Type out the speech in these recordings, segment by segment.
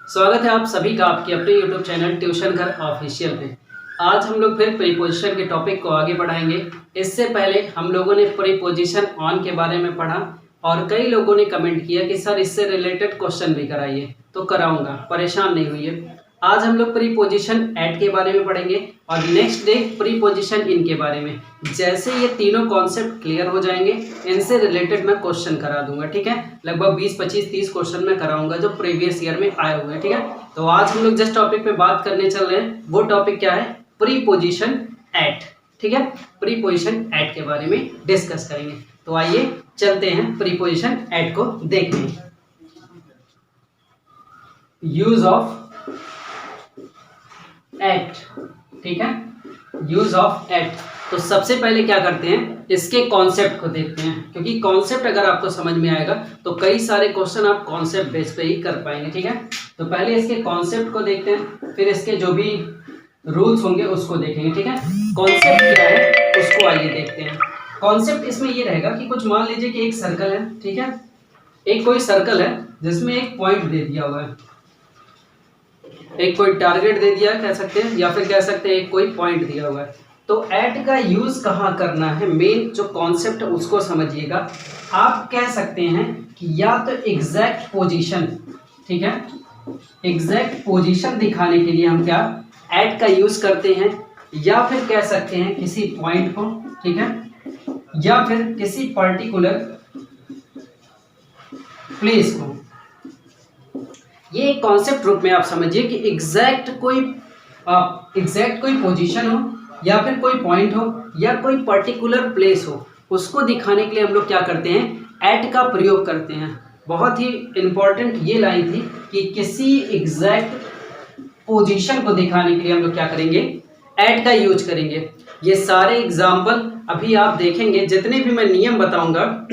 स्वागत है आप सभी का आपके अपने YouTube चैनल ट्यूशन घर ऑफिशियल पे। आज हम लोग फिर प्रीपोजिशन के टॉपिक को आगे बढ़ाएंगे। इससे पहले हम लोगों ने प्रीपोजिशन ऑन के बारे में पढ़ा और कई लोगों ने कमेंट किया कि सर इससे रिलेटेड क्वेश्चन भी कराइए, तो कराऊंगा, परेशान नहीं होइए। आज हम लोग प्रीपोजिशन एट के बारे में पढ़ेंगे और नेक्स्ट डे प्रीपोजिशन इन के बारे में। जैसे ये तीनों कॉन्सेप्ट क्लियर हो जाएंगे, इनसे रिलेटेड मैं क्वेश्चन करा दूंगा। ठीक है, लगभग 20, 25, 30 क्वेश्चन मैं कराऊंगा जो प्रीवियस ईयर में आए हुए हैं। ठीक है, तो आज हम लोग जिस टॉपिक पे बात करने चल रहे हैं वो टॉपिक क्या है? Preposition at. ठीक है, प्रीपोजिशन एट के बारे में डिस्कस करेंगे। तो आइए चलते हैं प्रीपोजिशन एट को देखने। यूज ऑफ एट, ठीक है, यूज ऑफ एट। तो सबसे पहले क्या करते हैं, इसके कॉन्सेप्ट को देखते हैं, क्योंकि कॉन्सेप्ट अगर आपको समझ में आएगा तो कई सारे क्वेश्चन आप कॉन्सेप्ट बेस पे ही कर पाएंगे। ठीक है, तो पहले इसके कॉन्सेप्ट को देखते हैं, फिर इसके जो भी रूल्स होंगे उसको देखेंगे। ठीक है, कॉन्सेप्ट क्या है उसको आइए देखते हैं। कॉन्सेप्ट इसमें ये रहेगा कि कुछ मान लीजिए कि एक सर्कल है। ठीक है, एक कोई सर्कल है जिसमें एक पॉइंट दे दिया हुआ है, एक कोई टारगेट दे दिया कह सकते हैं, या फिर कह सकते हैं एक कोई पॉइंट दिया हुआ है। तो एट का यूज कहाँ करना है, मेन जो कॉन्सेप्ट है उसको समझिएगा। आप कह सकते हैं कि या तो एग्जैक्ट पोजीशन, ठीक है, एग्जैक्ट पोजीशन दिखाने के लिए हम क्या एट का यूज करते हैं, या फिर कह सकते हैं किसी पॉइंट को, ठीक है, या फिर किसी पर्टिकुलर प्लेस को। ये कॉन्सेप्ट रूप में आप समझिए कि एग्जैक्ट कोई पोजीशन हो, या फिर कोई पॉइंट हो, या कोई पर्टिकुलर प्लेस हो, उसको दिखाने के लिए हम लोग क्या करते हैं, एट का प्रयोग करते हैं। बहुत ही इंपॉर्टेंट ये लाइन थी कि किसी एग्जैक्ट पोजीशन को दिखाने के लिए हम लोग क्या करेंगे, एट का यूज करेंगे। ये सारे एग्जाम्पल अभी आप देखेंगे, जितने भी मैं नियम बताऊंगा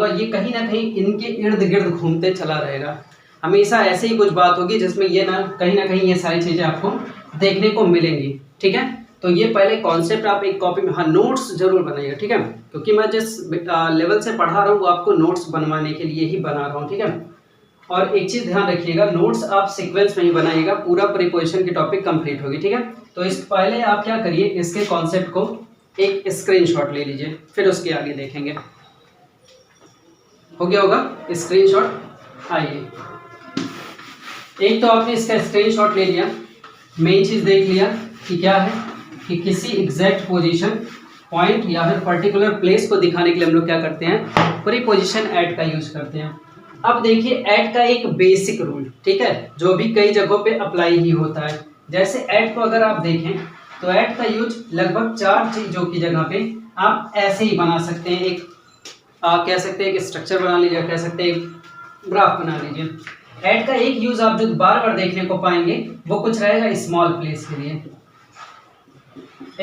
ये कहीं ना कहीं इनके इर्द गिर्द घूमते चला रहेगा। हमेशा ऐसे ही कुछ बात होगी जिसमें ये कहीं ना कहीं ये सारी चीजें आपको देखने को मिलेंगी। ठीक है, तो ये पहले कॉन्सेप्ट आप एक कॉपी में, हाँ, नोट्स जरूर बनाइएगा। ठीक है, क्योंकि मैं जिस लेवल से पढ़ा रहा हूँ वो आपको नोट्स बनवाने के लिए ही बना रहा हूँ। ठीक है, और एक चीज ध्यान रखिएगा, नोट्स आप सीक्वेंस में ही बनाइएगा, पूरा प्रीपोजिशन की टॉपिक कंप्लीट होगी। ठीक है, तो इस पहले आप क्या करिए, इसके कॉन्सेप्ट को एक स्क्रीनशॉट ले लीजिए, फिर उसके आगे देखेंगे। हो गया होगा स्क्रीनशॉट। आइए, एक तो आपने इसका स्क्रीनशॉट ले लिया, मेन चीज देख लिया कि क्या है कि किसी एग्जैक्ट पोजीशन, पॉइंट या फिर पर्टिकुलर प्लेस को दिखाने के लिए हम लोग क्या करते हैं, प्रीपोजिशन एट का यूज करते हैं। अब देखिए एट का एक बेसिक रूल, ठीक है, जो भी कई जगहों पे अप्लाई ही होता है। जैसे एट को अगर आप देखें तो एट का यूज लगभग 4 चीजों की जगह पे आप ऐसे ही बना सकते हैं। एक कह सकते हैं एक स्ट्रक्चर बना लीजिए, कह सकते हैं एक ग्राफ बना लीजिए। एट का एक यूज आप जो बार बार देखने को पाएंगे वो कुछ रहेगा स्मॉल प्लेस के लिए।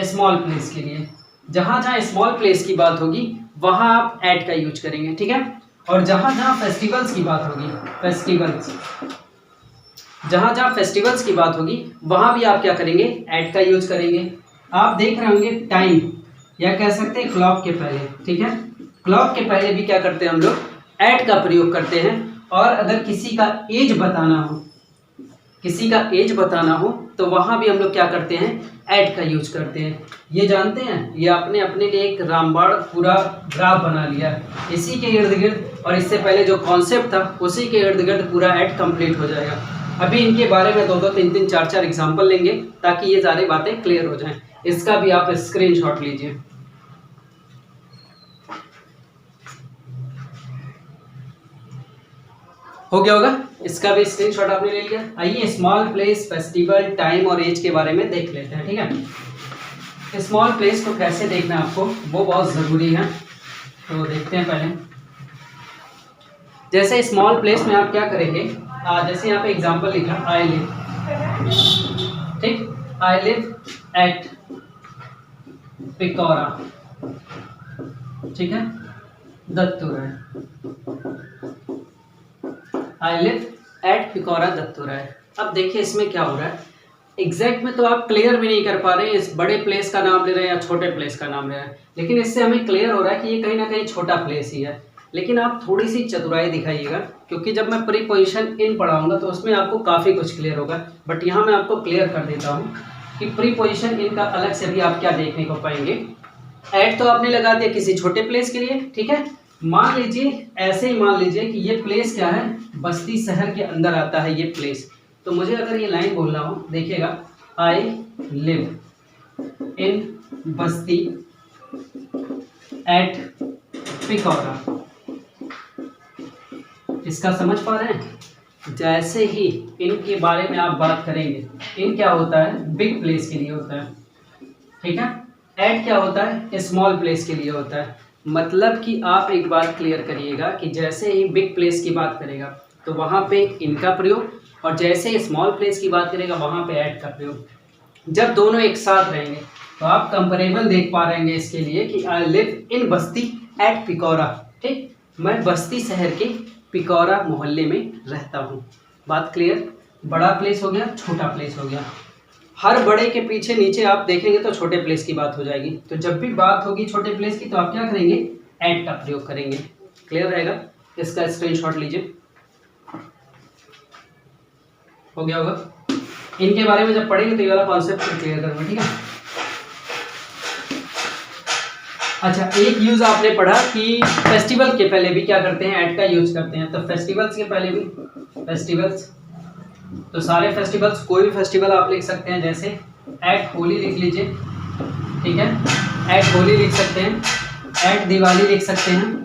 स्मॉल प्लेस के लिए जहां जहां स्मॉल प्लेस की बात होगी वहां आप एट का यूज करेंगे। ठीक है, और जहां जहां फेस्टिवल्स की बात होगी, जहां जहां फेस्टिवल्स की बात होगी वहां भी आप क्या करेंगे, एट का यूज करेंगे। आप देख रहे होंगे टाइम, या कह सकते हैं क्लॉक के पहले, ठीक है, क्लॉक के पहले भी क्या करते हैं हम लोग, एट का प्रयोग करते हैं। और अगर किसी का एज बताना हो तो वहां भी हम लोग क्या करते हैं, एट का यूज करते हैं। ये जानते हैं, ये आपने अपने लिए एक रामबाण पूरा ग्राफ बना लिया, इसी के इर्द गिर्द, और इससे पहले जो कॉन्सेप्ट था उसी के इर्द गिर्द पूरा एट कंप्लीट हो जाएगा। अभी इनके बारे में 2-2, 3-3, 4-4 एग्जाम्पल लेंगे ताकि ये सारी बातें क्लियर हो जाएं। इसका भी आप स्क्रीनशॉट लीजिए। हो गया होगा, इसका भी स्क्रीनशॉट आपने ले लिया। आइए स्मॉल प्लेस, फेस्टिवल, टाइम और एज के बारे में देख लेते हैं। ठीक है, स्मॉल प्लेस को कैसे देखना है आपको, वो बहुत ज़रूरी है, तो देखते हैं पहले। जैसे स्मॉल प्लेस में आप क्या करेंगे, जैसे यहाँ पे एग्जांपल लिखा आई लिव, ठीक, आई लिव एट पिकौरा, ठीक है, दत्तूराय। I live at Pikaura दत्तूराय। अब देखिए इसमें क्या हो रहा है, एग्जैक्ट में तो आप क्लियर भी नहीं कर पा रहे हैं, इस बड़े प्लेस का नाम ले रहे हैं या छोटे प्लेस का नाम ले रहे हैं, लेकिन इससे हमें क्लियर हो रहा है कि ये कहीं ना कहीं छोटा प्लेस ही है। लेकिन आप थोड़ी सी चतुराई दिखाइएगा, क्योंकि जब मैं प्रीपोजिशन इन पढ़ाऊंगा तो उसमें आपको काफ़ी कुछ क्लियर होगा। बट यहाँ मैं आपको क्लियर कर देता हूँ कि प्रीपोजिशन इन का अलग से भी आप क्या देखने को पाएंगे। एट तो आपने लगा दिया किसी छोटे प्लेस के लिए, ठीक है। मान लीजिए, ऐसे ही मान लीजिए कि ये प्लेस क्या है, बस्ती शहर के अंदर आता है ये प्लेस। तो मुझे अगर ये लाइन बोलना हो, देखिएगा, I live in Basti eight Pikaura. इसका समझ पा रहे हैं? जैसे ही इनके बारे में आप बात करेंगे, इन क्या होता है, बिग प्लेस के लिए होता है, ठीक है। एट क्या होता है, स्मॉल प्लेस के लिए होता है। मतलब कि आप एक बात क्लियर करिएगा कि जैसे ही बिग प्लेस की बात करेगा तो वहाँ पे इनका प्रयोग, और जैसे ही स्मॉल प्लेस की बात करेगा वहाँ पे एट का प्रयोग। जब दोनों एक साथ रहेंगे तो आप कंपेरेबल देख पा रहेंगे इसके लिए कि I live in Basti eight Pikaura, ठीक। मैं बस्ती शहर के पिकौरा मोहल्ले में रहता हूँ। बात क्लियर? बड़ा प्लेस हो गया, छोटा प्लेस हो गया। हर बड़े के पीछे नीचे आप देखेंगे तो छोटे प्लेस की बात हो जाएगी। तो जब भी बात होगी छोटे प्लेस की तो आप क्या करेंगे, एट का प्रयोग करेंगे। क्लियर रहेगा? इसका स्क्रीनशॉट लीजिए। हो गया होगा? इनके बारे में जब पढ़ेंगे तो ये वाला कॉन्सेप्ट क्लियर करूंगा, ठीक है। अच्छा, एक यूज आपने पढ़ा कि फेस्टिवल के पहले भी क्या करते हैं, एट का यूज करते हैं। तो फेस्टिवल्स के पहले भी, फेस्टिवल्स तो सारे फेस्टिवल्स, कोई भी फेस्टिवल आप लिख सकते हैं। जैसे एट होली लिख लीजिए, ठीक है, एट होली लिख सकते हैं, एट दिवाली लिख सकते हैं,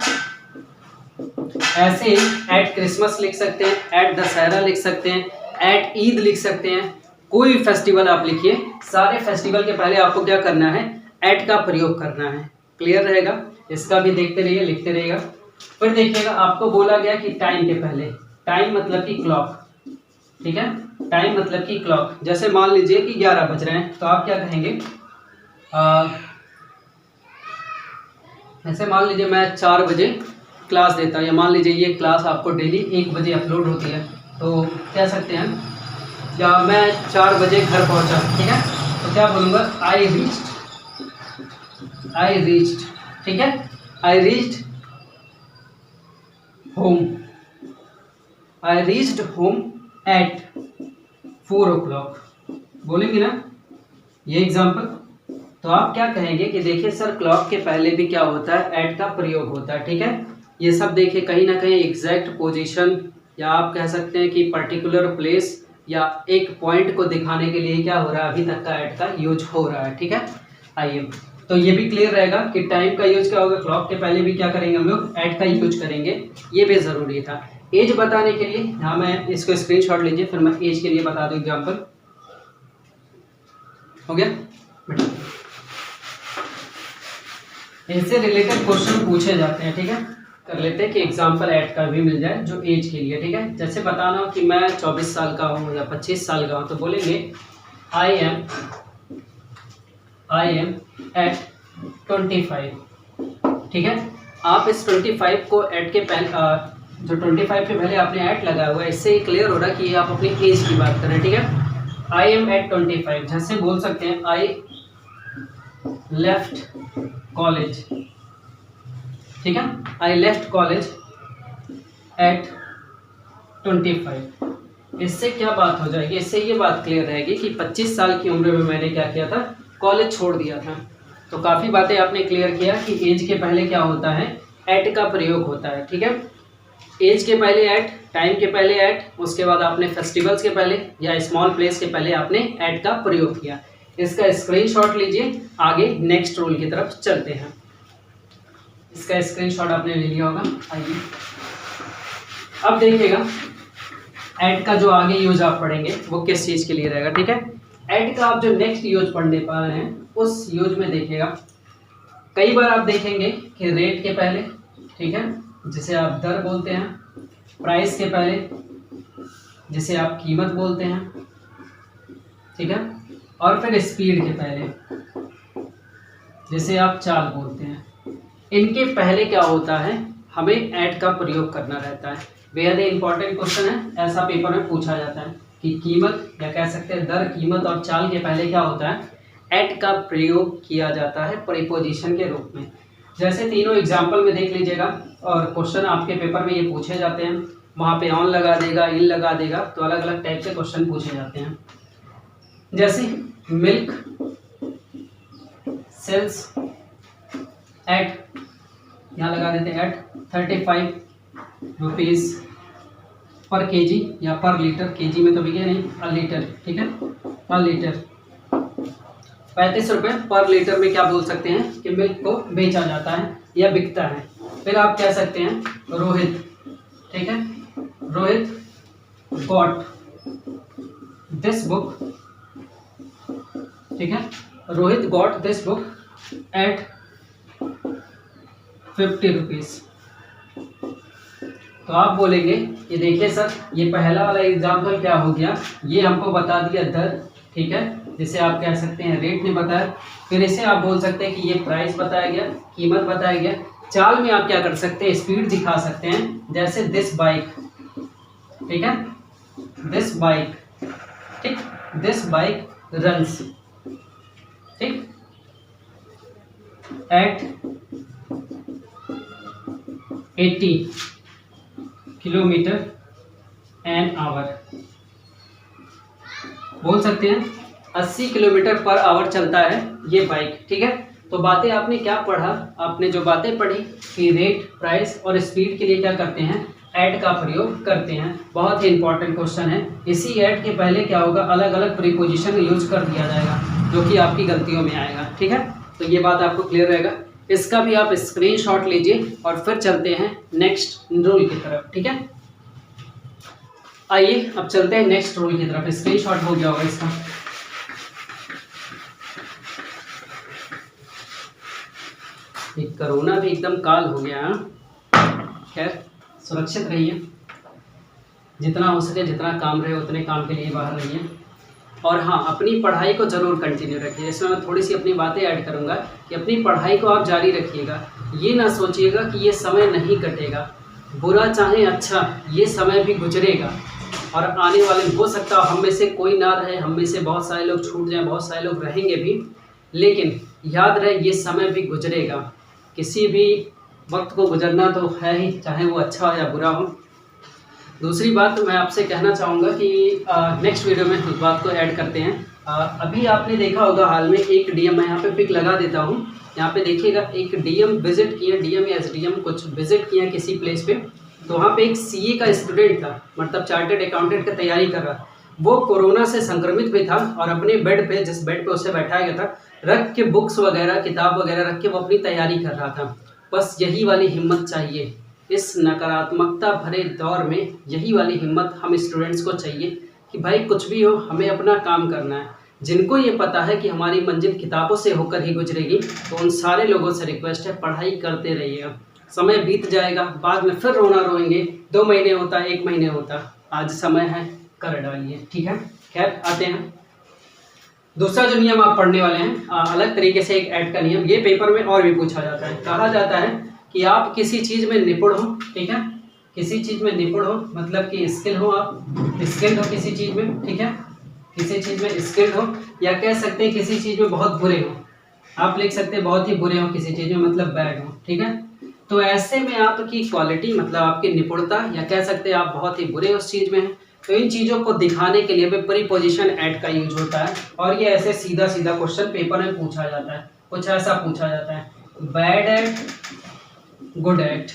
ऐसे ही एट क्रिसमस लिख सकते हैं, एट दशहरा लिख सकते हैं, एट ईद लिख सकते हैं। कोई भी फेस्टिवल आप लिखिए, सारे फेस्टिवल के पहले आपको क्या करना है, एट का प्रयोग करना है। क्लियर रहेगा? इसका भी देखते रहिए, लिखते रहिएगा। फिर देखिएगा, आपको बोला गया कि टाइम के पहले, टाइम मतलब कि क्लॉक, ठीक है, टाइम मतलब कि क्लॉक। जैसे मान लीजिए कि 11 बज रहे हैं तो आप क्या कहेंगे, ऐसे मान लीजिए मैं 4 बजे क्लास देता हूँ, या मान लीजिए ये क्लास आपको डेली 1 बजे अपलोड होती है, तो कह सकते हैं, या मैं 4 बजे घर पहुँचा, ठीक है, तो क्या बोलूँगा, आई रीच्ड, ठीक है, I reached home at 4 o'clock। बोलेंगे ना ये एग्जाम्पल। तो आप क्या कहेंगे कि देखिए सर, क्लॉक के पहले भी क्या होता है, एट का प्रयोग होता है, ठीक है। ये सब देखिए कहीं ना कहीं एग्जैक्ट पोजीशन, या आप कह सकते हैं कि पर्टिकुलर प्लेस या एक पॉइंट को दिखाने के लिए क्या हो रहा है, अभी तक का एट का यूज हो रहा है, ठीक है। आइए, तो ये भी क्लियर रहेगा कि टाइम का यूज क्या होगा, क्लॉक के पहले भी क्या करेंगे हम लोग, एट का यूज करेंगे। ये भी ज़रूरी था। एज बताने के लिए, हाँ, मैं इसको स्क्रीनशॉट लीजिए, फिर मैं एज के लिए बता दूं एग्जांपल। हो गया बेटा? इससे रिलेटेड क्वेश्चन पूछे जाते हैं, ठीक है। कर लेते हैं कि एग्जांपल एट का भी मिल जाए जो एज के लिए, ठीक है। जैसे बताना हो कि मैं 24 साल का हूँ या 25 साल का हूँ, तो बोलेंगे आई एम एट 25, ठीक है। आप इस 25 को एट के पहले, जो 25 के पहले आपने एट लगाया हुआ है, इससे ये क्लियर हो रहा है कि ये आप अपनी एज की बात करें, ठीक है। आई एम एट 25, जैसे बोल सकते हैं आई लेफ्ट कॉलेज, ठीक है, आई लेफ्ट कॉलेज एट 25। इससे क्या बात हो जाएगी, इससे ये बात क्लियर रहेगी कि 25 साल की उम्र में मैंने क्या किया था, कॉलेज छोड़ दिया था। तो काफ़ी बातें आपने क्लियर किया कि एज के पहले क्या होता है, एट का प्रयोग होता है, ठीक है। एज के पहले एट, टाइम के पहले एट, उसके बाद आपने फेस्टिवल्स के पहले या स्मॉल प्लेस के पहले आपने एट का प्रयोग किया। इसका स्क्रीनशॉट लीजिए, आगे नेक्स्ट रूल की तरफ चलते हैं। इसका स्क्रीनशॉट आपने ले लिया होगा। आइए अब देखिएगा, एट का जो आगे यूज आप पढ़ेंगे वो किस चीज़ के लिए रहेगा, ठीक है। एट का आप जो नेक्स्ट यूज पढ़ने पा रहे हैं, उस यूज में देखिएगा, कई बार आप देखेंगे कि रेट के पहले, ठीक है, जिसे आप दर बोलते हैं, प्राइस के पहले, जिसे आप कीमत बोलते हैं, ठीक है, और फिर स्पीड के पहले, जिसे आप चाल बोलते हैं। इनके पहले क्या होता है, हमें एट का प्रयोग करना रहता है। बेहद इंपॉर्टेंट क्वेश्चन है, ऐसा पेपर में पूछा जाता है कि कीमत, या कह सकते हैं दर, कीमत और चाल के पहले क्या होता है, एट का प्रयोग किया जाता है प्रीपोजिशन के रूप में। जैसे तीनों एग्जाम्पल में देख लीजिएगा, और क्वेश्चन आपके पेपर में ये पूछे जाते हैं, वहाँ पे ऑन लगा देगा, इन लगा देगा, तो अलग अलग टाइप के क्वेश्चन पूछे जाते हैं। जैसे मिल्क सेल्स एट, यहाँ लगा देते हैं एट 35 रुपीज़ पर केजी या पर लीटर, केजी में तो बिके नहीं, पर लीटर, ठीक है, पर लीटर 35 रुपये पर लीटर में क्या बोल सकते हैं कि मिल्क को बेचा जाता है या बिकता है। फिर आप कह सकते हैं रोहित, ठीक है, रोहित गॉट दिस बुक, ठीक है, Rohit got this book at 50 rupees. तो आप बोलेंगे कि देखिए सर, ये पहला वाला एग्जाम्पल क्या हो गया, ये हमको बता दिया दर, ठीक है, जिसे आप कह सकते हैं रेट ने बताया। फिर इसे आप बोल सकते हैं कि ये प्राइस बताया गया, कीमत बताया गया। चाल में आप क्या कर सकते हैं, स्पीड दिखा सकते हैं, जैसे दिस बाइक, ठीक है, दिस बाइक, ठीक, दिस बाइक रन्स, ठीक, एट 80 किलोमीटर एन आवर। बोल सकते हैं 80 किलोमीटर पर आवर चलता है ये बाइक, ठीक है। तो बातें आपने क्या पढ़ा, आपने जो बातें पढ़ी कि रेट, प्राइस और स्पीड के लिए क्या करते हैं, ऐड का प्रयोग करते हैं। बहुत ही इंपॉर्टेंट क्वेश्चन है। इसी ऐड के पहले क्या होगा, अलग अलग प्रीपोजिशन यूज कर दिया जाएगा, जो कि आपकी गलतियों में आएगा, ठीक है। तो ये बात आपको क्लियर रहेगा। इसका भी आप स्क्रीनशॉट लीजिए और फिर चलते हैं नेक्स्ट रूल की तरफ, ठीक है। आइए अब चलते हैं नेक्स्ट रूल की तरफ। स्क्रीनशॉट हो गया होगा इसका। ये कोरोना भी एकदम काल हो गया है। खैर, सुरक्षित रहिए, जितना हो सके, जितना काम रहे उतने काम के लिए बाहर रहिए। और हाँ, अपनी पढ़ाई को ज़रूर कंटिन्यू रखिए। इसमें मैं थोड़ी सी अपनी बातें ऐड करूँगा कि अपनी पढ़ाई को आप जारी रखिएगा। ये ना सोचिएगा कि ये समय नहीं कटेगा, बुरा चाहे अच्छा, ये समय भी गुजरेगा और आने वाले हो सकता है हम में से कोई ना रहे, हम में से बहुत सारे लोग छूट जाएं, बहुत सारे लोग रहेंगे भी, लेकिन याद रहे ये समय भी गुजरेगा। किसी भी वक्त को गुजरना तो है ही, चाहे वो अच्छा हो या बुरा हो। दूसरी बात मैं आपसे कहना चाहूँगा कि नेक्स्ट वीडियो में उस बात को ऐड करते हैं। अभी आपने देखा होगा हाल में एक डीएम, मैं यहाँ पे पिक लगा देता हूँ, यहाँ पे देखिएगा, एक डीएम विजिट किया, डीएम या एसडीएम कुछ विजिट किया किसी प्लेस पे। तो वहाँ पे एक सीए का स्टूडेंट था, मतलब चार्टर्ड अकाउंटेंट की तैयारी कर रहा। वो कोरोना से संक्रमित भी था और अपने बेड पे, जिस बेड पे उसे बैठाया गया था, रख के बुक्स वगैरह, किताब वगैरह रख के वो अपनी तैयारी कर रहा था। बस यही वाली हिम्मत चाहिए इस नकारात्मकता भरे दौर में, यही वाली हिम्मत हम स्टूडेंट्स को चाहिए कि भाई कुछ भी हो, हमें अपना काम करना है। जिनको ये पता है कि हमारी मंजिल किताबों से होकर ही गुजरेगी, तो उन सारे लोगों से रिक्वेस्ट है, पढ़ाई करते रहिएगा। समय बीत जाएगा, बाद में फिर रोना रोएंगे, 2 महीने होता, 1 महीने होता, आज समय है, कर डालिए, ठीक है। खैर, आते हैं दूसरा जो नियम आप पढ़ने वाले हैं, अलग तरीके से एक ऐड का नियम, ये पेपर में और भी पूछा जाता है। कहा जाता है कि आप किसी चीज़ में निपुण हो, ठीक है, किसी चीज़ में निपुण हो, मतलब कि स्किल हो, आप स्किल्ड हो किसी चीज़ में, ठीक है, किसी चीज़ में स्किल्ड हो, या कह सकते हैं किसी चीज़ में बहुत बुरे हो। आप लिख सकते हैं बहुत ही बुरे हो किसी चीज़ में, मतलब बैड हो, ठीक है। तो ऐसे में आपकी क्वालिटी, मतलब आपकी निपुणता, या कह सकते हैं आप बहुत ही बुरे उस चीज़ में हैं, तो इन चीज़ों को दिखाने के लिए भी प्रीपोजिशन ऐड का यूज होता है। और ये ऐसे सीधा सीधा क्वेश्चन पेपर में पूछा जाता है, कुछ ऐसा पूछा जाता है, बैड एट, गुड एट,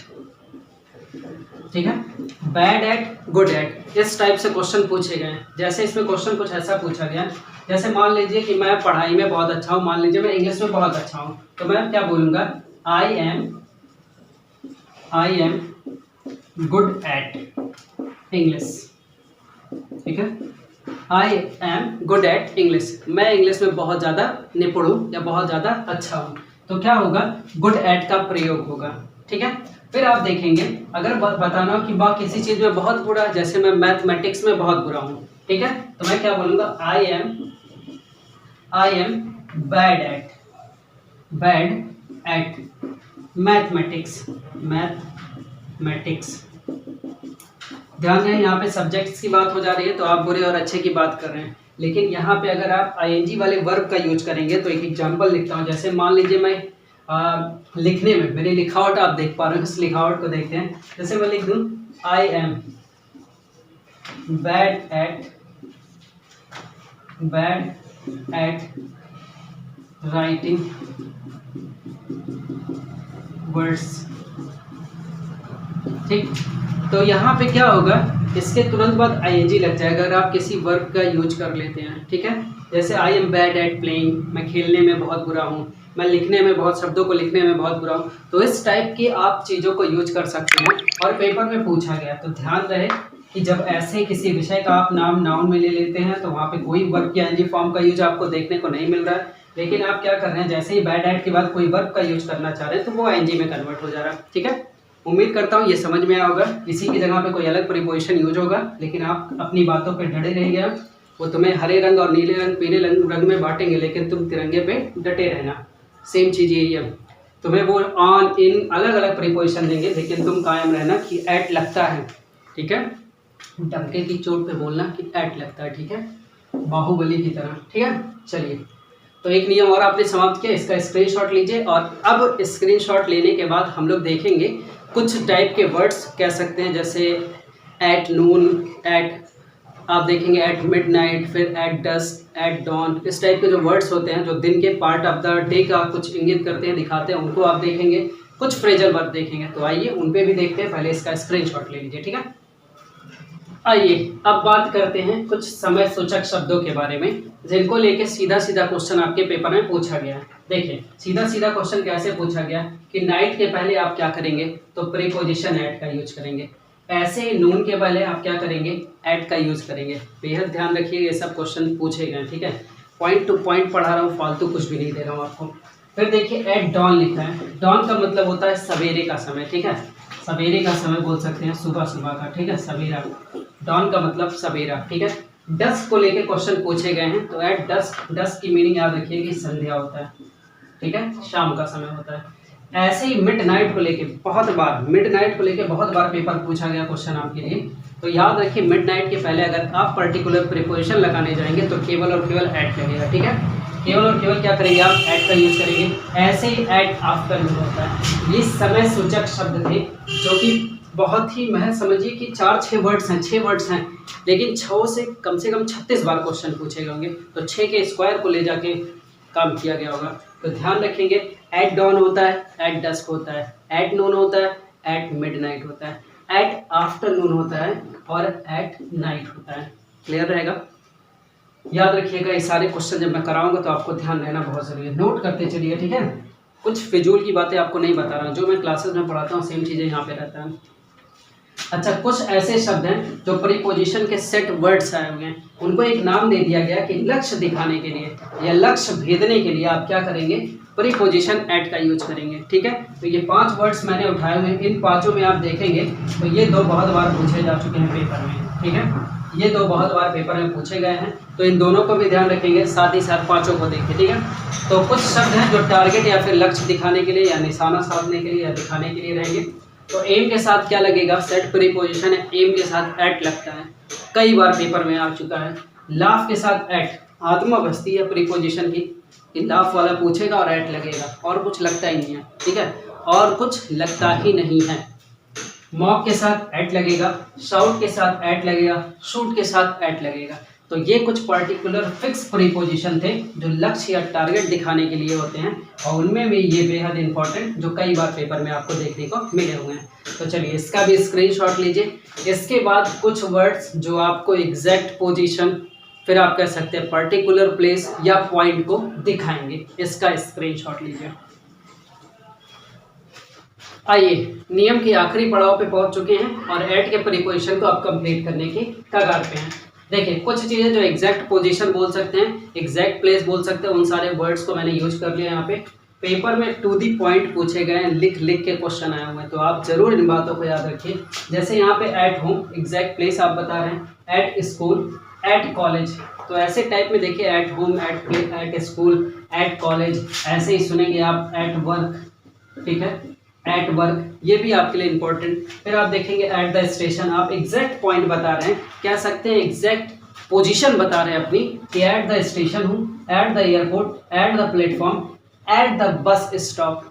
ठीक है, बैड एट, गुड एट, इस टाइप से क्वेश्चन पूछे गए हैं। जैसे इसमें क्वेश्चन कुछ ऐसा पूछा गया, जैसे मान लीजिए कि मैं पढ़ाई में बहुत अच्छा हूँ, मान लीजिए मैं इंग्लिश में बहुत अच्छा हूँ, तो मैं क्या बोलूँगा, I am good at English, ठीक है, I am good at English, मैं इंग्लिश में बहुत ज़्यादा निपुण हूँ या बहुत ज़्यादा अच्छा हूँ। तो क्या होगा, गुड एट का प्रयोग होगा, ठीक है। फिर आप देखेंगे, अगर बताना हो कि वह किसी चीज़ में बहुत बुरा, जैसे मैं मैथमेटिक्स में बहुत बुरा हूँ, ठीक है, तो मैं क्या बोलूँगा, I am bad at mathematics. ध्यान दें, यहाँ पे सब्जेक्ट्स की बात हो जा रही है, तो आप बुरे और अच्छे की बात कर रहे हैं, लेकिन यहाँ पे अगर आप आईएनजी वाले वर्ब का यूज करेंगे, तो एक एग्जांपल लिखता हूँ। जैसे मान लीजिए मैं लिखने में मेरी लिखावट आप देख पा रहे हो, इस लिखावट को देखते हैं। जैसे मैं लिख दूं I am bad at writing words, ठीक। तो यहाँ पे क्या होगा, इसके तुरंत बाद आईएनजी लग जाएगा अगर आप किसी वर्ब का यूज कर लेते हैं, ठीक है। जैसे I am bad at playing, मैं खेलने में बहुत बुरा हूँ, मैं लिखने में बहुत, शब्दों को लिखने में बहुत बुरा हूँ। तो इस टाइप की आप चीज़ों को यूज कर सकते हैं और पेपर में पूछा गया। तो ध्यान रहे कि जब ऐसे किसी विषय का आप नाम नाउन में ले लेते हैं तो वहाँ पे कोई वर्ब की आईएनजी फॉर्म का यूज आपको देखने को नहीं मिल रहा है, लेकिन आप क्या कर रहे हैं, जैसे ही बैड एट के बाद कोई वर्ब का यूज करना चाह रहे हैं तो वो आईएनजी में कन्वर्ट हो जा रहा है, ठीक है। उम्मीद करता हूँ ये समझ में आया होगा। इसी की जगह पे कोई अलग प्रीपोजिशन यूज होगा, लेकिन आप अपनी बातों पे डटे रहिएगा। वो तुम्हें हरे रंग और नीले रंग, पीले रंग में बांटेंगे, लेकिन तुम तिरंगे पे डटे रहना। सेम चीज़ यही है, तुम्हें वो ऑन इन अलग अलग प्रीपोजिशन देंगे, लेकिन तुम कायम रहना कि एट लगता है, ठीक है। डंके की चोट पे बोलना कि एट लगता है, ठीक है, बाहुबली की तरह, ठीक है। चलिए, तो एक नियम और आपने समाप्त किया, इसका स्क्रीनशॉट लीजिए। और अब स्क्रीनशॉट लेने के बाद हम लोग देखेंगे कुछ टाइप के वर्ड्स कह सकते हैं, जैसे एट नून, एट, आप देखेंगे एट मिडनाइट, फिर एट डस्क, एट डॉन। इस टाइप के जो वर्ड्स होते हैं जो दिन के पार्ट ऑफ द डे का कुछ इंगित करते हैं, दिखाते हैं, उनको आप देखेंगे। कुछ फ्रेजल वर्ड देखेंगे, तो आइए उन पे भी देखते हैं। पहले इसका स्क्रीनशॉट ले लीजिए, ठीक है। आइए अब बात करते हैं कुछ समय सूचक शब्दों के बारे में, जिनको लेके सीधा सीधा क्वेश्चन आपके पेपर में पूछा गया है। देखिए सीधा सीधा क्वेश्चन कैसे पूछा गया कि नाइट के पहले आप क्या करेंगे, तो प्रीपोजिशन एट का यूज करेंगे। ऐसे ही नून के पहले आप क्या करेंगे, एट का यूज करेंगे। बेहद ध्यान रखिए, ये सब क्वेश्चन पूछे गए, ठीक है। पॉइंट टू पॉइंट पढ़ा रहा हूँ, फालतू कुछ भी नहीं दे रहा हूँ आपको। फिर देखिए एट डॉन लिखा है। डॉन का मतलब होता है सवेरे का समय, ठीक है। सवेरे का समय बोल सकते हैं, सुबह सुबह का, ठीक है, सवेरा। डॉन का मतलब सवेरा, ठीक है। डस्क को लेके क्वेश्चन पूछे गए हैं, तो एट डस्क, डस्क की मीनिंग याद रखिए कि संध्या होता है, ठीक है, शाम का समय होता है। ऐसे ही मिडनाइट को लेके बहुत बार, मिडनाइट को लेके बहुत बार पेपर पूछा गया क्वेश्चन आपके लिए। तो याद रखिए मिडनाइट के पहले अगर आप पर्टिकुलर प्रीपोजिशन लगाने जाएंगे तो केवल और केवल एट लगेगा, ठीक है। केवल और केवल क्या करेंगे आप, एट का यूज करेंगे। ऐसे ही एट आफ्टरनून होता है। ये समय सूचक शब्द थे जो कि बहुत ही, महज समझिए कि 4-6 वर्ड्स हैं, 6 वर्ड्स हैं, लेकिन 6 से कम 36 बार क्वेश्चन पूछे गए होंगे। तो 6 के स्क्वायर को ले जाके काम किया गया होगा। तो ध्यान रखेंगे एट डॉन होता है, एट डस्क होता है, एट नून होता है, एट मिडनाइट होता है, एट आफ्टरनून होता है और एट नाइट होता है। क्लियर रहेगा, याद रखिएगा। ये सारे क्वेश्चन जब मैं कराऊंगा तो आपको ध्यान रहना बहुत जरूरी है, नोट करते चलिए, ठीक है। कुछ फिजूल की बातें आपको नहीं बता रहा हूँ, जो मैं क्लासेस में पढ़ाता हूँ सेम चीज़ें यहाँ पे रहता है। अच्छा, कुछ ऐसे शब्द हैं जो प्रीपोजिशन के सेट वर्ड्स आए हुए हैं, उनको एक नाम दे दिया गया कि लक्ष्य दिखाने के लिए या लक्ष्य भेदने के लिए आप क्या करेंगे, प्रीपोजिशन एट का यूज करेंगे, ठीक है। तो ये 5 वर्ड्स मैंने उठाए हुए हैं, इन 5 में आप देखेंगे तो ये 2 बहुत बार पूछे जा चुके हैं पेपर में, ठीक है। ये 2 बहुत बार पेपर में पूछे गए हैं, तो इन दोनों को भी ध्यान रखेंगे, साथ ही साथ 5 को देखें, ठीक है। तो कुछ शब्द हैं जो टारगेट या फिर लक्ष्य दिखाने के लिए या निशाना साधने के लिए या दिखाने के लिए रहेंगे। तो एम के साथ क्या लगेगा, सेट प्रीपोजिशन है, एम के साथ एट लगता है, कई बार पेपर में आ चुका है। लाफ के साथ एट, आत्मा बस्ती है प्रीपोजिशन की, लाफ वाला पूछेगा और एट लगेगा, और कुछ लगता ही नहीं है, ठीक है, और कुछ लगता ही नहीं है। मॉक के साथ एट लगेगा, शाउट के साथ एट लगेगा, शूट के साथ एट लगेगा। तो ये कुछ पर्टिकुलर फिक्स प्रीपोजिशन थे जो लक्ष्य या टारगेट दिखाने के लिए होते हैं, और उनमें भी ये बेहद इंपॉर्टेंट जो कई बार पेपर में आपको देखने को मिले हुए हैं। तो चलिए इसका भी स्क्रीनशॉट लीजिए। इसके बाद कुछ वर्ड्स जो आपको एग्जैक्ट पोजीशन, फिर आप कह सकते हैं पर्टिकुलर प्लेस या पॉइंट को दिखाएंगे, इसका स्क्रीनशॉट लीजिए। आइए नियम के आखिरी पड़ाव पे पहुंच चुके हैं और एट के प्रीपोजिशन को आप कंप्लीट करने की कगार पे हैं। देखिए कुछ चीज़ें जो एग्जैक्ट पोजीशन बोल सकते हैं, एग्जैक्ट प्लेस बोल सकते हैं, उन सारे वर्ड्स को मैंने यूज कर लिया यहाँ पे। पेपर में टू दी पॉइंट पूछे गए हैं, लिख लिख के क्वेश्चन आए हुए हैं, तो आप जरूर इन बातों को याद रखिए। जैसे यहाँ पे एट होम, एग्जैक्ट प्लेस आप बता रहे हैं, एट स्कूल, एट कॉलेज, तो ऐसे टाइप में देखिए at home, at play, at school, at college, ऐसे ही सुनेंगे आप एट वर्क, ठीक है, एट वर्क, ये भी आपके लिए इंपॉर्टेंट। फिर आप देखेंगे एट द स्टेशन, आप एग्जैक्ट पॉइंट बता रहे हैं, कह सकते हैं एग्जैक्ट पोजीशन बता रहे हैं अपनी कि एट द स्टेशन हूँ, at the airport, at the platform, at the bus stop,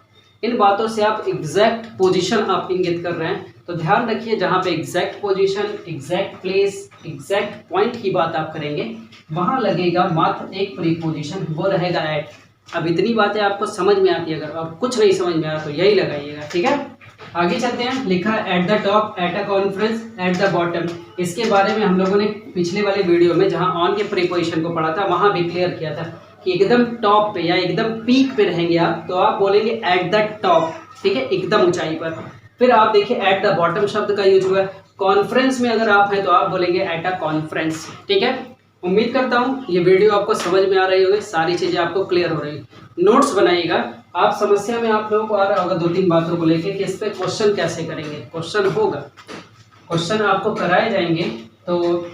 इन बातों से आप एग्जैक्ट पोजीशन आप इंगित कर रहे हैं, तो ध्यान रखिए जहाँ पे exact position, exact place, exact point की बात आप करेंगे वहाँ लगेगा मात्र एक प्रीपोजिशन, वो रहेगा एट। अब इतनी बातें आपको समझ में आती है, अगर और कुछ नहीं समझ में आ रहा तो यही लगाइएगा, ठीक है। आगे चलते हैं, लिखा है at the top, at a conference, at the bottom. इसके बारे में हम लोगों ने पिछले वाले वीडियो में जहाँ ऑन के प्रीपोजिशन को पढ़ा था वहाँ भी क्लियर किया था कि एकदम टॉप पे या एकदम पीक पे रहेंगे आप तो आप बोलेंगे एट द टॉप, ठीक है, एकदम ऊंचाई पर। फिर आप देखिए एट द बॉटम शब्द का यूज हुआ है। कॉन्फ्रेंस में अगर आप हैं तो आप बोलेंगे एट अ कॉन्फ्रेंस, ठीक है। उम्मीद करता हूँ ये वीडियो आपको समझ में आ रही होगी, सारी चीज़ें आपको क्लियर हो रही है। नोट्स बनाइएगा। आप समस्या में आप लोगों को आ रहा होगा 2-3 बातों को लेके कि इस पर क्वेश्चन कैसे करेंगे। क्वेश्चन होगा, क्वेश्चन आपको कराए जाएंगे, तो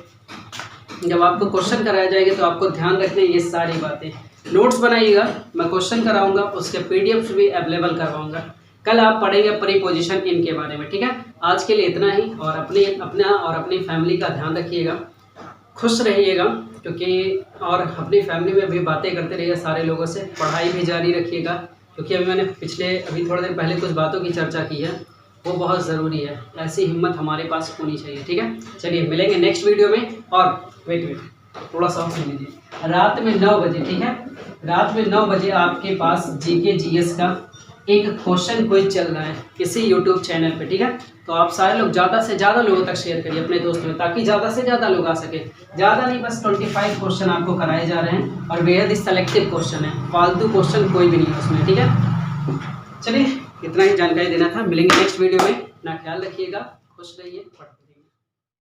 जब आपको क्वेश्चन कराए जाएंगे तो आपको ध्यान रखने ये सारी बातें। नोट्स बनाइएगा, मैं क्वेश्चन कराऊंगा, उसके पीडीएफ भी अवेलेबल करवाऊंगा। कल आप पढ़ेंगे प्रीपोजिशन इन के बारे में, ठीक है। आज के लिए इतना ही, और अपनी फैमिली का ध्यान रखिएगा, खुश रहिएगा, क्योंकि और अपनी फैमिली में भी बातें करते रहिएगा सारे लोगों से। पढ़ाई भी जारी रखिएगा, क्योंकि अभी मैंने अभी थोड़े दिन पहले कुछ बातों की चर्चा की है, वो बहुत ज़रूरी है। ऐसी हिम्मत हमारे पास होनी चाहिए, ठीक है। चलिए मिलेंगे नेक्स्ट वीडियो में। और वेट थोड़ा सा सुन लीजिए, रात में 9 बजे, ठीक है, रात में 9 बजे आपके पास जीके जीएस का एक क्वेश्चन क्विज चल रहा है किसी यूट्यूब चैनल पे, ठीक है। तो आप सारे लोग ज़्यादा से ज़्यादा लोगों तक शेयर करिए अपने दोस्तों में, ताकि ज़्यादा से ज़्यादा लोग आ सके। ज़्यादा नहीं, बस 25 क्वेश्चन आपको कराए जा रहे हैं, और बेहद ही सेलेक्टिव क्वेश्चन है, फालतू क्वेश्चन कोई भी नहीं है उसमें, ठीक है। चलिए इतना ही जानकारी देना था। मिलेंगे नेक्स्ट वीडियो में, अपना ख्याल रखिएगा, खुश रहिए।